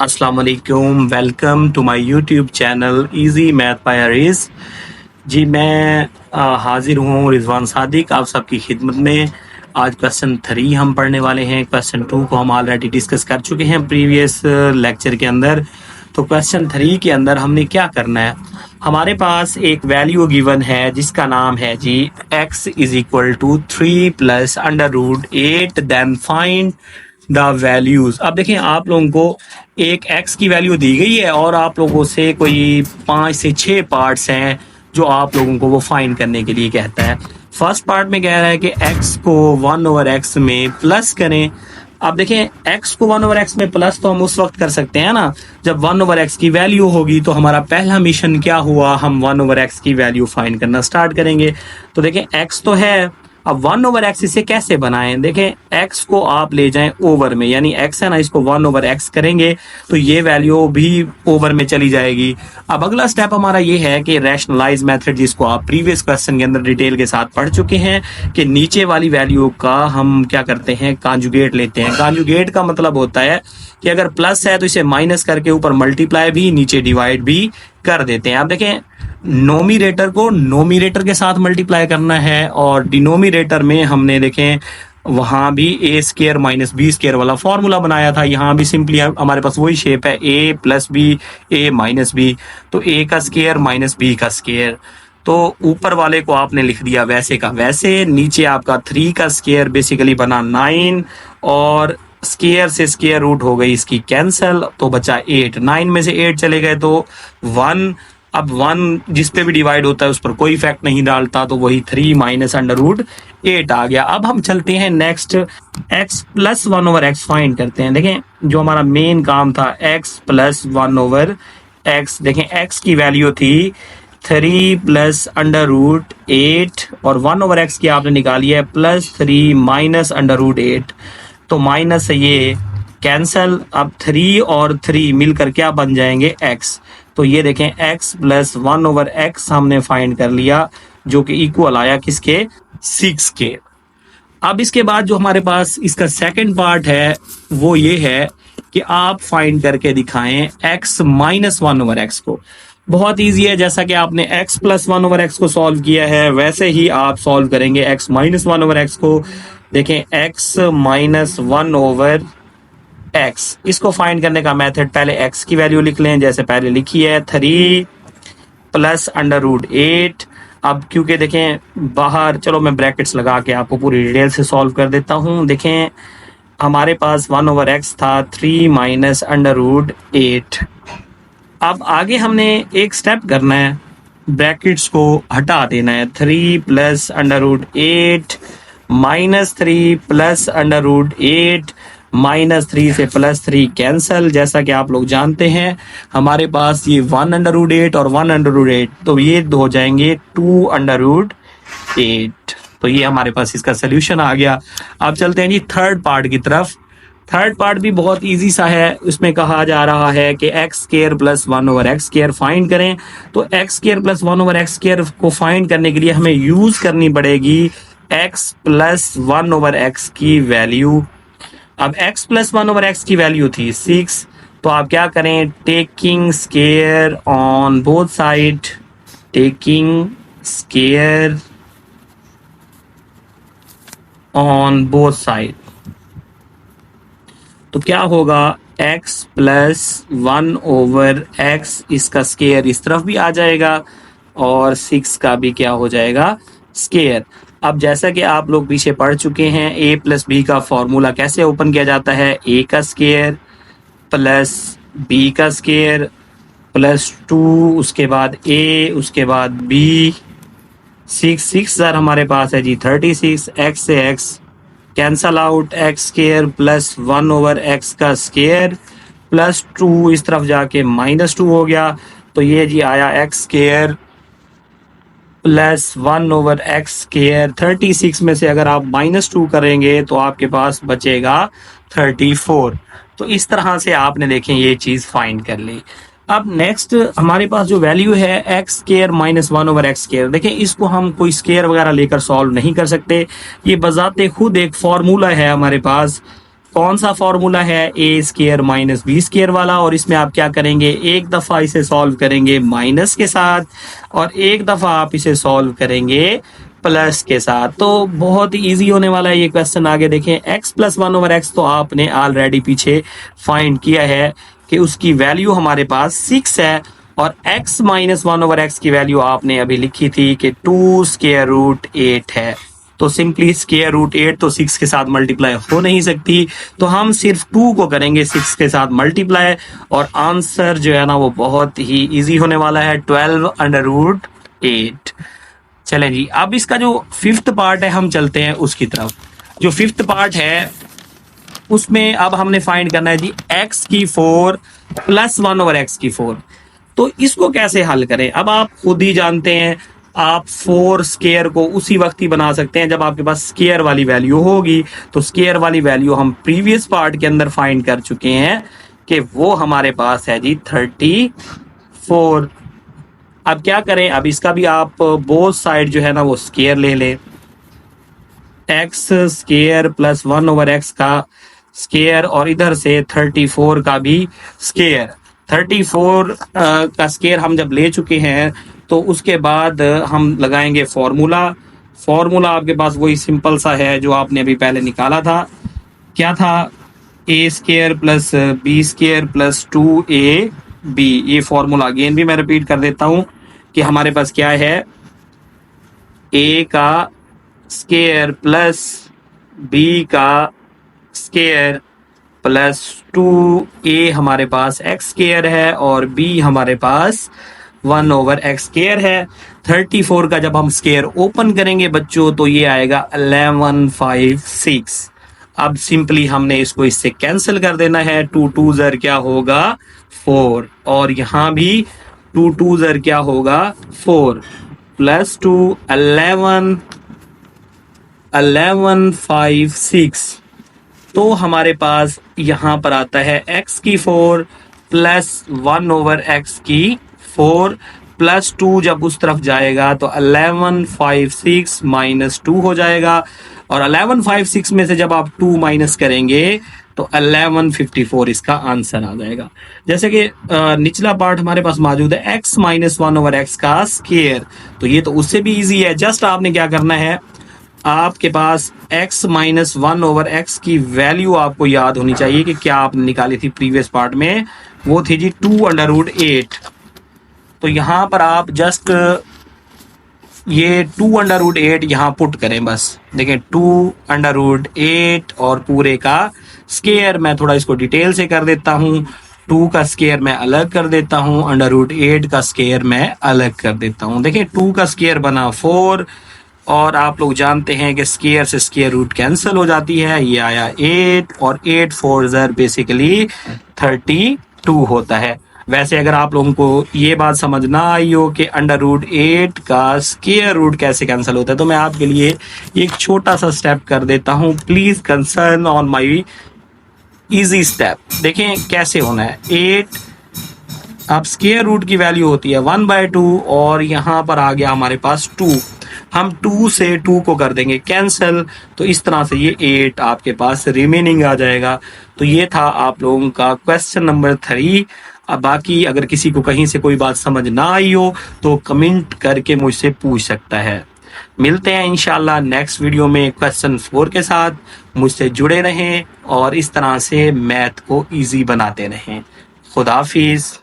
अस्सलाम वालेकुम, welcome to my YouTube channel easy math by Areej. जी मैं हाजिर हूँ रिजवान सादिक आप सबकी खिदमत में। आज क्वेश्चन 3 हम पढ़ने वाले हैं। क्वेश्चन 2 को हम ऑलरेडी डिस्कस कर चुके हैं प्रीवियस लेक्चर के अंदर। तो क्वेश्चन 3 के अंदर हमने क्या करना है, हमारे पास एक वैल्यू गिवन है जिसका नाम है G x is equal to 3 plus under root 8 then find the values. अब देखें, आप लोगों को एक x की वैल्यू दी गई है और आप लोगों से कोई 5 से 6 पार्ट्स हैं जो आप लोगों को वो फाइंड करने के लिए कहता है। फर्स्ट पार्ट में कह रहा है कि x को 1/x में प्लस करें। अब देखें, x को 1/x में प्लस तो हम उस वक्त कर सकते हैं ना जब 1/x की वैल्यू होगी। तो हमारा पहला मिशन क्या हुआ, हम 1/x की वैल्यू फाइंड करना स्टार्ट करेंगे। तो देखें x तो है, अब 1/x इसे कैसे बनाएं। देखें, x को आप ले जाएं ओवर में, यानी x है ना, इसको 1/x करेंगे तो ये वैल्यू भी ओवर में चली जाएगी। अब अगला स्टेप हमारा ये है कि रैशनलाइज मेथड, जिसको आप प्रीवियस क्वेश्चन के अंदर डिटेल के साथ पढ़ चुके हैं, कि नीचे वाली वैल्यू का हम क्या करते हैं, कॉन्जुगेट लेते हैं। कॉन्जुगेट का मतलब होता है कि अगर प्लस है तो इसे माइनस करके ऊपर मल्टीप्लाई भी, नीचे डिवाइड भी कर देते हैं। अब देखें, नोमिनेटर को नोमिनेटर के साथ मल्टीप्लाई करना है और डिनोमिनेटर में हमने देखें वहां भी ए स्केयर माइनस बी स्केयर वाला फॉर्मूला बनाया था। यहाँ भी सिंपली हमारे पास वही शेप है, ए प्लस बी ए माइनस बी, तो ए का स्केयर माइनस बी का स्केयर। तो ऊपर वाले को आपने लिख दिया वैसे का वैसे, नीचे आपका 3 का स्केयर बेसिकली बना 9 और स्केयर से स्केयर रूट हो गई इसकी कैंसल, तो बचा 8। 9 में से 8 चले गए तो 1। अब 1 जिस पे भी डिवाइड होता है उस पर कोई इफेक्ट नहीं डालता, तो वही 3 माइनस अंडर रूट 8 आ गया। अब हम चलते हैं next, x plus 1/x find करते हैं। देखें, जो हमारा मेन काम था x प्लस 1/x, देखें x की वैल्यू थी 3 प्लस अंडर रूट 8 और 1/x की आपने निकाली है प्लस 3 माइनस अंडर रूट 8, तो माइनस से ये कैंसल। अब 3 और 3 मिलकर क्या बन जाएंगे, x। तो ये देखें x प्लस 1/x हमने फाइंड कर लिया, जो कि इक्वल आया किसके, 6 के। अब इसके बाद जो हमारे पास इसका सेकंड पार्ट है वो ये है कि आप फाइंड करके दिखाएं x माइनस 1/x को। बहुत ईजी है, जैसा कि आपने x प्लस 1/x को सॉल्व किया है वैसे ही आप सॉल्व करेंगे x माइनस 1/x को। देखें, x माइनस 1/x, इसको फाइंड करने का मेथड, पहले x की वैल्यू लिख लें जैसे पहले लिखी है, 3 प्लस अंडर रूट 8। अब क्योंकि देखें बाहर, चलो मैं ब्रैकेट्स लगा के आपको पूरी डिटेल से सॉल्व कर देता हूं। देखें, हमारे पास 1/x था 3 माइनस अंडर रूट 8। अब आगे हमने एक स्टेप करना है, ब्रैकेट्स को हटा देना है। 3 plus under root 8 minus 3 plus under root 8, minus 3 से प्लस 3 कैंसल। जैसा कि आप लोग जानते हैं हमारे पास ये 1/8 और 1/8, तो ये हो जाएंगे 2/8। तो ये हमारे पास इसका सोल्यूशन आ गया। अब चलते हैं जी थर्ड पार्ट की तरफ। थर्ड पार्ट भी बहुत इजी सा है, उसमें कहा जा रहा है कि x square plus 1/x square find करें। तो x square plus 1/x square को फाइंड करने के लिए हमें यूज करनी पड़ेगी x प्लस 1/x की वैल्यू। अब x प्लस 1/x की वैल्यू थी 6, तो आप क्या करें, taking square on both side, taking square on both side, तो क्या होगा, x प्लस 1/x, इसका स्क्वायर इस तरफ भी आ जाएगा और 6 का भी क्या हो जाएगा, स्क्वायर। अब जैसा कि आप लोग पीछे पढ़ चुके हैं, a प्लस बी का फॉर्मूला कैसे ओपन किया जाता है, a का स्क्वायर प्लस b का स्क्वायर प्लस 2, उसके बाद a, उसके बाद b। 6 सर हमारे पास है जी 36, x से x cancel out, x square plus 1/x का स्क्वायर प्लस 2, इस तरफ जाके माइनस 2 हो गया। तो ये जी आया x square plus 1/x square. 36 में से अगर आप -2 करेंगे तो आपके पास बचेगा 34। तो इस तरह से आपने देखें ये चीज फाइंड कर ली। अब नेक्स्ट हमारे पास जो वैल्यू है x square minus 1/x square, देखें इसको हम कोई स्क्वायर वगैरह लेकर सॉल्व नहीं कर सकते। ये बजाते खुद एक फॉर्मूला है हमारे पास कौन सा फॉर्मूला है, ए स्केयर माइनस बी स्केयर वाला, और इसमें आप क्या करेंगे, एक दफ़ा इसे सॉल्व करेंगे माइनस के साथ और एक दफ़ा आप इसे सॉल्व करेंगे प्लस के साथ। तो बहुत इजी होने वाला है ये क्वेश्चन। आगे देखें, x प्लस 1/x तो आपने ऑलरेडी पीछे फाइंड किया है कि उसकी वैल्यू हमारे पास 6 है, और x माइनस 1/x की वैल्यू आपने अभी लिखी थी कि 2 स्क्वायर रूट 8 है। तो सिंपली स्क्वायर रूट 8 तो 6 के साथ मल्टीप्लाई हो नहीं सकती, तो हम सिर्फ 2 को करेंगे 6 के साथ मल्टीप्लाई, और आंसर जो है ना वो बहुत ही इजी होने वाला है, 12/8। चलें जी, अब इसका जो फिफ्थ पार्ट है हम चलते हैं उसकी तरफ। जो फिफ्थ पार्ट है उसमें अब हमने फाइंड करना है जी x की 4 प्लस 1/x की 4। तो इसको कैसे हल करें, अब आप खुद ही जानते हैं, आप 4 स्केयर को उसी वक्त ही बना सकते हैं जब आपके पास स्केयर वाली वैल्यू होगी। तो स्केयर वाली वैल्यू हम प्रीवियस पार्ट के अंदर फाइंड कर चुके हैं कि वो हमारे पास है जी 34। अब क्या करें, अब इसका भी आप बोथ साइड जो है ना वो स्केयर ले लें, x स्केयर प्लस 1/x का स्केयर, और इधर से 34 का भी स्केयर। 34 का स्केयर हम जब ले चुके हैं तो उसके बाद हम लगाएंगे फॉर्मूला। फॉर्मूला आपके पास वही सिंपल सा है जो आपने अभी पहले निकाला था। क्या था, A square plus B square plus 2ab। ये फॉर्मूला अगेन भी मैं रिपीट कर देता हूं कि हमारे पास क्या है, ए का स्केयर प्लस बी का स्केयर प्लस 2a हमारे पास x स्केयर है और b हमारे पास 1/x स्केयर है। 34 का जब हम स्केयर ओपन करेंगे बच्चों तो ये आएगा 1156। अब सिंपली हमने इसको इससे कैंसिल कर देना है, 2 2 ज़र क्या होगा 4, और यहाँ भी 2 2 ज़र क्या होगा 4, प्लस 2 1156। तो हमारे पास यहाँ पर आता है x की 4 प्लस 1/x की 4 प्लस 2, जब उस तरफ जाएगा तो 1156 माइनस 2 हो जाएगा, और 1156 में से जब आप 2 माइनस करेंगे तो 1154 इसका आंसर आ जाएगा। जैसे कि निचला पार्ट हमारे पास मौजूद है x माइनस 1/x का स्केयर, तो ये तो उससे भी इजी है। जस्ट आपने क्या करना है, आपके पास x माइनस 1/x की वैल्यू आपको याद होनी चाहिए कि क्या आपने निकाली थी प्रीवियस पार्ट में, वो थी जी 2/8। तो यहाँ पर आप जस्ट ये 2/8 यहाँ पुट करें, बस देखें 2/8 और पूरे का स्केयर। मैं थोड़ा इसको डिटेल से कर देता हूँ, 2 का स्केयर मैं अलग कर देता हूँ, √8 का स्केयर मैं अलग कर देता हूँ। देखें 2 का स्केयर बना 4, और आप लोग जानते हैं कि स्केयर से स्केयर रूट कैंसिल हो जाती है, ये आया 8, और 8 4 ज़र बेसिकली 32 होता है। वैसे अगर आप लोगों को ये बात समझ ना आई हो कि √8 का स्केयर रूट कैसे कैंसिल होता है, तो मैं आपके लिए एक छोटा सा स्टेप कर देता हूँ। Please concern on my easy step. देखें कैसे होना है, 8 अब स्केयर रूट की वैल्यू होती है 1/2, और यहाँ पर आ गया हमारे पास 2। हम 2 से 2 को कर देंगे कैंसिल, तो इस तरह से ये 8 आपके पास रिमेनिंग आ जाएगा। तो ये था आप लोगों का क्वेश्चन नंबर 3। अब बाकी अगर किसी को कहीं से कोई बात समझ ना आई हो तो कमेंट करके मुझसे पूछ सकता है। मिलते हैं इंशाल्लाह नेक्स्ट वीडियो में क्वेश्चन 4 के साथ। मुझसे जुड़े रहें और इस तरह से मैथ को इजी बनाते रहें। खुदा हाफिज़।